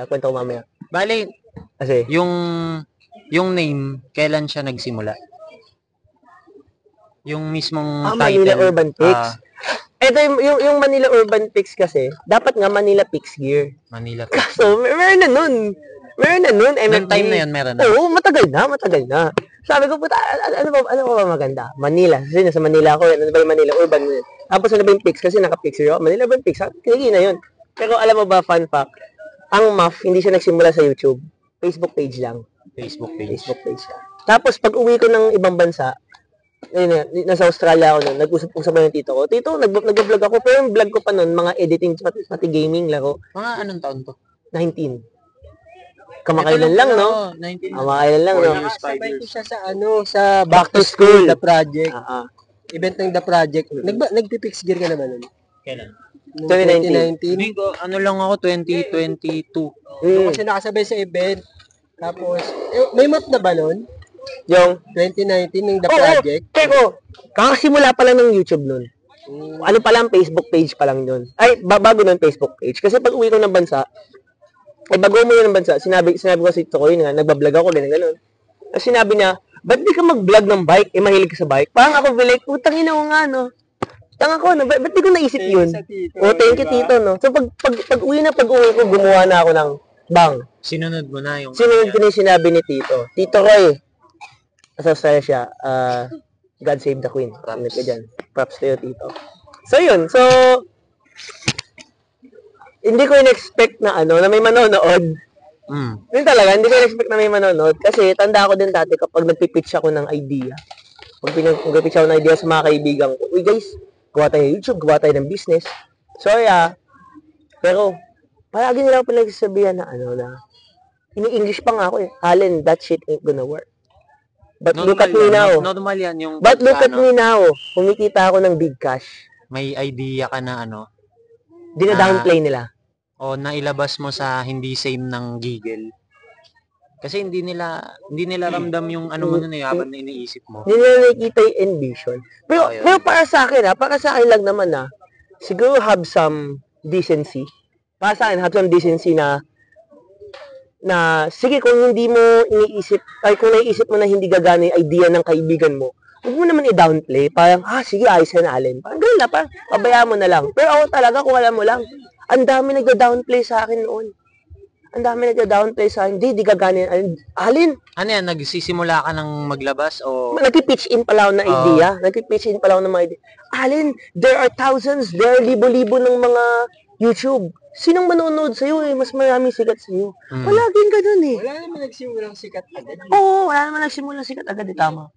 Kwento ko mamaya. Bali, Kasi, yung name, kailan siya nagsimula? Yung mismong Manila title. Urban Picks. Ito yung Manila Urban Picks kasi, dapat nga Manila Picks Gear. Manila Picks. So, meron na nun. MFG. Noong time na yun, meron na. Oo, matagal na. Sabi ko, puta, ano ba maganda? Manila. Kasi nasa Manila ako, ano ba yung Manila Urban? Tapos ano ba yung Picks? Kasi naka-Picks yun. Manila Urban Picks. Kinigi na yun. Pero alam mo ba, fun fact, ang MAF, hindi siya nagsimula sa YouTube. Facebook page lang. Facebook page siya. Tapos, pag uwi ko ng ibang bansa, nasa Australia ako noon, nag-usap-usap na yung tito ko. Tito, nag-vlog ako, pero yung vlog ko pa noon, mga editing, pati gaming, laro. Mga anong taon to? 19. Kamakailan lang, no? 19. Kamakailan lang, no? Sabay ko siya sa Back to School, The Project. Event ng The Project. Nagpipix gear ka naman nun? Kailan? 2019. Hindi ko, ano lang ako, 2022. Kasi nakasabay sa event. Tapos, may map na ba nun? Yung 2019 ng The Project? Pero, kakasimula pa lang ng YouTube nun. Ano pa lang, Facebook page pa lang nun. Ay, bago nun Facebook page. Kasi pag uwi ko ng bansa, bago mo ng bansa, sinabi ko si Tito ko yun nga, nagbablog ako, ganun. Tapos sinabi niya, ba't di ka mag-vlog ng bike? Mahilig ka sa bike? Parang ako, like, putang ina ko nga, no? Tanga ko, no? Ba't di ko naisip yun? Thank you, Tito, no? So, pag uwi ko, gumawa na ako ng bang. Sinunod mo na yung... Sinunod ko na yung sinabi ni Tito. Tito Roy, sa Australia siya, God Save the Queen. Props to you, Tito. So, yun. So, hindi ko in-expect na na may manonood. Yun talaga, hindi ko in-expect na may manonood. Kasi, tanda ko din dati kapag nagpipitch ako ng idea. Pag nagpipitch ako ng idea sa mga kaibigan ko, uy guys, gawa tayo ng YouTube, gawa tayo ng business. So, yeah. Pero, palagi nila ako pinagsasabihan na na ini-English pa nga ako eh. Allen, that shit ain't gonna work. But look at me now. Normal yan yung... But look at me now. Kumikita ako ng big cash. May idea ka na Dina-downplay nila. O nailabas mo sa hindi same ng giggle. Kasi hindi nila ramdam yung mo nun habang na iniisip mo. Hindi nila nakikita yung envision. Pero para sa akin lang naman siguro have some decency. Para sa akin, have some decency na sige, kung hindi mo iniisip, ay kung naiisip mo na hindi gagana yung idea ng kaibigan mo, huwag mo naman i-downplay. Parang, sige, ayos ka na, Allen. Parang gano'n parang pabayaan mo na lang. Pero ako talaga, kung alam mo lang, ang dami nagda-downplay sa akin noon. Ang dami nagda-downplay sa akin. Di gagana yung Allen. Ano yan, nagsisimula ka ng maglabas o... Nagpi-pitch in pala ako ng idea. Nagpi-pitch in pala ako ng mga idea. Allen, there are thousands, there are libo-libo ng mga YouTube. Sinong manonood sa'yo eh? Mas maraming sikat sa'yo. Palaging ganun eh. Wala naman nagsimulang sikat agad. Oo, wala naman nagsimulang sikat agad eh. Tama.